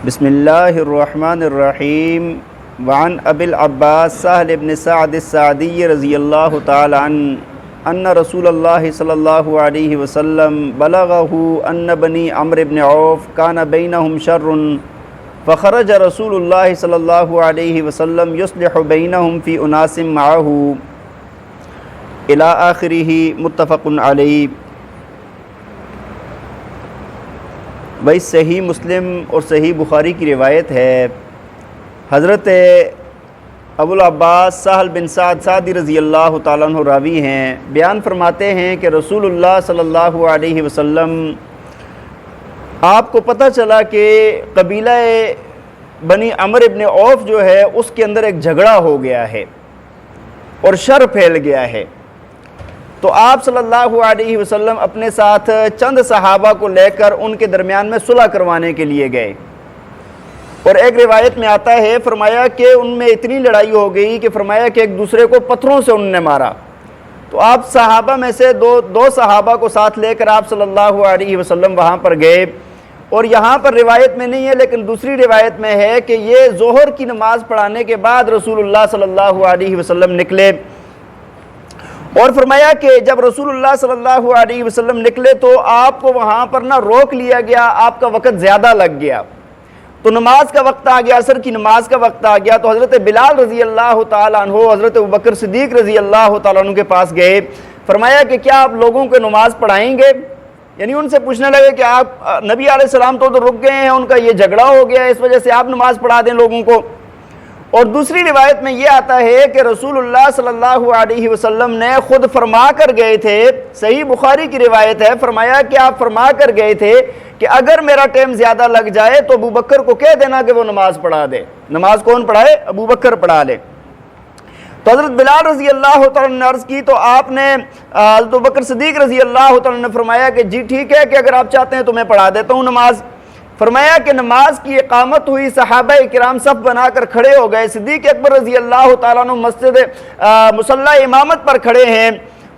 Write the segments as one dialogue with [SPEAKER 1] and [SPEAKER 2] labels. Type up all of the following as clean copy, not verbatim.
[SPEAKER 1] بسم اللہ الرحمن الرحیم وعن ابی العباس سہل بن سعد السعدی رضی اللہ تعالی عنہ ان رسول اللہ صلی اللہ علیہ وسلم بلغہ ان بنی عمرو بن عوف کان بینہم شر فخرج رسول اللہ صلی اللہ علیہ وسلم یصلح بینہم فی اناس معہ الی آخرہ متفق علیہ۔ بھائی صحیح مسلم اور صحیح بخاری کی روایت ہے، حضرت ابو العباس سہل بن سعد سعدی رضی اللہ تعالیٰ عنہ راوی ہیں، بیان فرماتے ہیں کہ رسول اللہ صلی اللہ علیہ وسلم آپ کو پتہ چلا کہ قبیلہ بنی عمرو بن عوف جو ہے اس کے اندر ایک جھگڑا ہو گیا ہے اور شر پھیل گیا ہے، تو آپ صلی اللہ علیہ وسلم اپنے ساتھ چند صحابہ کو لے کر ان کے درمیان میں صلح کروانے کے لیے گئے، اور ایک روایت میں آتا ہے فرمایا کہ ان میں اتنی لڑائی ہو گئی کہ فرمایا کہ ایک دوسرے کو پتھروں سے انہوں نے مارا، تو آپ صحابہ میں سے دو صحابہ کو ساتھ لے کر آپ صلی اللہ علیہ وسلم وہاں پر گئے، اور یہاں پر روایت میں نہیں ہے لیکن دوسری روایت میں ہے کہ یہ ظہر کی نماز پڑھانے کے بعد رسول اللہ صلی اللہ علیہ وسلم نکلے، اور فرمایا کہ جب رسول اللہ صلی اللہ علیہ وسلم نکلے تو آپ کو وہاں پر نہ روک لیا گیا، آپ کا وقت زیادہ لگ گیا، تو نماز کا وقت آ گیا، عصر کی نماز کا وقت آ گیا، تو حضرت بلال رضی اللہ تعالیٰ عنہ حضرت ابوبکر صدیق رضی اللہ تعالیٰ عنہ کے پاس گئے، فرمایا کہ کیا آپ لوگوں کو نماز پڑھائیں گے؟ یعنی ان سے پوچھنے لگے کہ آپ نبی علیہ السلام تو رک گئے ہیں، ان کا یہ جھگڑا ہو گیا ہے، اس وجہ سے آپ نماز پڑھا دیں لوگوں کو۔ اور دوسری روایت میں یہ آتا ہے کہ رسول اللہ صلی اللہ علیہ وسلم نے خود فرما کر گئے تھے، صحیح بخاری کی روایت ہے، فرمایا کہ آپ فرما کر گئے تھے کہ اگر میرا ٹائم زیادہ لگ جائے تو ابوبکر کو کہہ دینا کہ وہ نماز پڑھا دے۔ نماز کون پڑھائے؟ ابوبکر پڑھا لے۔ تو حضرت بلال رضی اللہ تعالیٰ نے عرض کی تو آپ نے حضرت ابوبکر صدیق رضی اللہ تعالیٰ نے فرمایا کہ جی ٹھیک ہے کہ اگر آپ چاہتے ہیں تو میں پڑھا دیتا ہوں نماز۔ فرمایا کہ نماز کی اقامت ہوئی، صحابہ کرام صف بنا کر کھڑے ہو گئے، صدیق اکبر رضی اللہ تعالیٰ عنہ مسجد مصلی امامت پر کھڑے ہیں،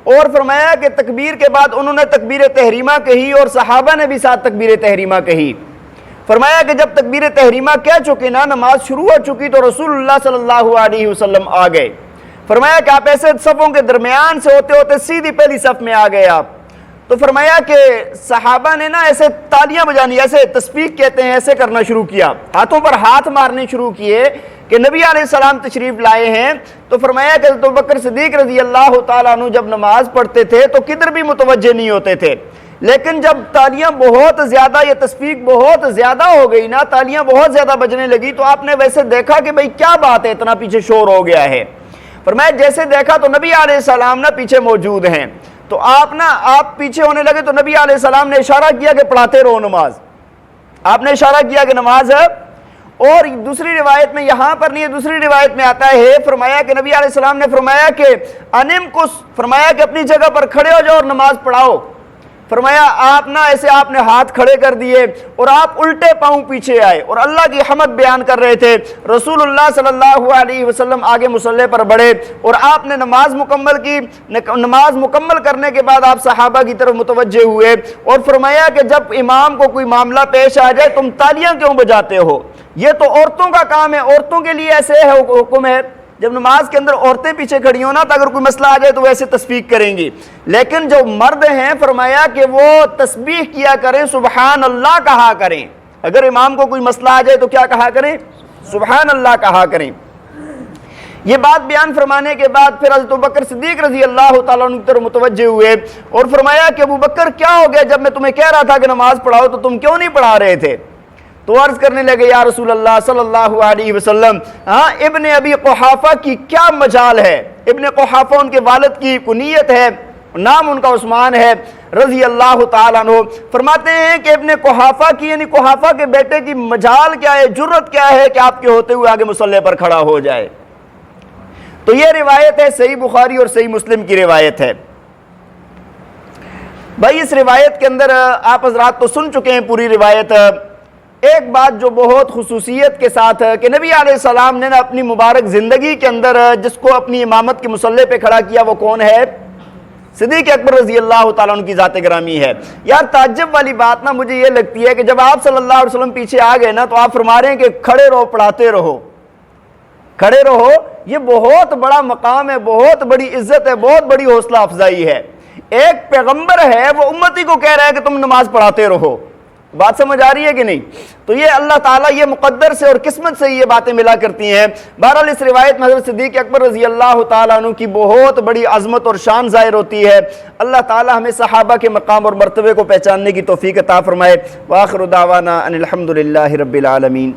[SPEAKER 1] اور فرمایا کہ تکبیر کے بعد انہوں نے تکبیر تحریمہ کہی اور صحابہ نے بھی ساتھ تکبیر تحریمہ کہی۔ فرمایا کہ جب تکبیر تحریمہ کہہ چکے نا، نماز شروع ہو چکی تو رسول اللہ صلی اللہ علیہ وسلم آ گئے، فرمایا کہ آپ ایسے صفوں کے درمیان سے ہوتے ہوتے سیدھی پہلی صف میں آ گئے آپ، تو فرمایا کہ صحابہ نے نا ایسے تالیاں بجانی، ایسے تسبیح کہتے ہیں، ایسے کرنا شروع کیا، ہاتھوں پر ہاتھ مارنے شروع کیے کہ نبی علیہ السلام تشریف لائے ہیں۔ تو فرمایا کہ حضرت ابوبکر صدیق رضی اللہ تعالیٰ عنہ جب نماز پڑھتے تھے تو کدھر بھی متوجہ نہیں ہوتے تھے، لیکن جب تالیاں بہت زیادہ، یہ تسبیح بہت زیادہ ہو گئی نا، تالیاں بہت زیادہ بجنے لگی، تو آپ نے ویسے دیکھا کہ بھئی کیا بات ہے، اتنا پیچھے شور ہو گیا ہے۔ فرمایا جیسے دیکھا تو نبی علیہ السلام نا پیچھے موجود ہیں، تو آپ پیچھے ہونے لگے تو نبی علیہ السلام نے اشارہ کیا کہ پڑھاتے رہو نماز، آپ نے اشارہ کیا کہ نماز ہے۔ اور دوسری روایت میں یہاں پر نہیں ہے، دوسری روایت میں آتا ہے فرمایا کہ نبی علیہ السلام نے فرمایا کہ انم کس، فرمایا کہ اپنی جگہ پر کھڑے ہو جاؤ اور نماز پڑھاؤ۔ فرمایا آپ نے ہاتھ کھڑے کر دیے اور آپ الٹے پاؤں پیچھے آئے اور اللہ کی حمد بیان کر رہے تھے۔ رسول اللہ صلی اللہ علیہ وسلم آگے مصلی پر بڑھے اور آپ نے نماز مکمل کی، نماز مکمل کرنے کے بعد آپ صحابہ کی طرف متوجہ ہوئے اور فرمایا کہ جب امام کو کوئی معاملہ پیش آ جائے تم تالیاں کیوں بجاتے ہو؟ یہ تو عورتوں کا کام ہے، عورتوں کے لیے ایسے حکم ہے، جب نماز کے اندر عورتیں پیچھے کھڑی ہوں نا تو اگر کوئی مسئلہ آ جائے تو ویسے تسبیح کریں گی، لیکن جو مرد ہیں فرمایا کہ وہ تسبیح کیا کریں، سبحان اللہ کہا کریں، اگر امام کو کوئی مسئلہ آ جائے تو کیا کہا کریں؟ سبحان اللہ کہا کریں۔ یہ بات بیان فرمانے کے بعد پھر حضرت ابوبکر صدیق رضی اللہ تعالیٰ عنہ کی طرف متوجہ ہوئے اور فرمایا کہ ابوبکر کیا ہو گیا، جب میں تمہیں کہہ رہا تھا کہ نماز پڑھاؤ تو تم کیوں نہیں پڑھا رہے تھے؟ تو عرض کرنے لگے یا رسول اللہ صلی اللہ علیہ وسلم، ابن ابی قحافہ کی کیا مجال ہے؟ ابن قحافہ ان کے والد کی کنیت ہے، نام ان کا عثمان ہے رضی اللہ تعالیٰ عنہ۔ فرماتے ہیں کہ ابن قحافہ کی یعنی قحافہ کے بیٹے کی مجال کیا ہے، جرت کیا ہے کہ آپ کے ہوتے ہوئے آگے مصلی پر کھڑا ہو جائے؟ تو یہ روایت ہے، صحیح بخاری اور صحیح مسلم کی روایت ہے۔ بھائی اس روایت کے اندر آپ حضرات تو سن چکے ہیں پوری روایت، ایک بات جو بہت خصوصیت کے ساتھ ہے کہ نبی علیہ السلام نے اپنی مبارک زندگی کے اندر جس کو اپنی امامت کے مصلی پہ کھڑا کیا وہ کون ہے؟ صدیق اکبر رضی اللہ تعالیٰ عنہ کی ذات گرامی ہے۔ یار تعجب والی بات نا مجھے یہ لگتی ہے کہ جب آپ صلی اللہ علیہ وسلم پیچھے آ گئے نا تو آپ فرما رہے ہیں کہ کھڑے رہو پڑھاتے رہو، کھڑے رہو۔ یہ بہت بڑا مقام ہے، بہت بڑی عزت ہے، بہت بڑی حوصلہ افزائی ہے۔ ایک پیغمبر ہے وہ امتی کو کہہ رہا ہے کہ تم نماز پڑھاتے رہو۔ بات سمجھ آ رہی ہے کہ نہیں؟ تو یہ اللہ تعالیٰ یہ مقدر سے اور قسمت سے یہ باتیں ملا کرتی ہیں۔ بہرحال اس روایت میں حضرت صدیق اکبر رضی اللہ تعالیٰ عنہ کی بہت بڑی عظمت اور شان ظاہر ہوتی ہے۔ اللہ تعالیٰ ہمیں صحابہ کے مقام اور مرتبے کو پہچاننے کی توفیق عطا فرمائے۔ وآخر دعوانا ان الحمد للہ رب العالمین۔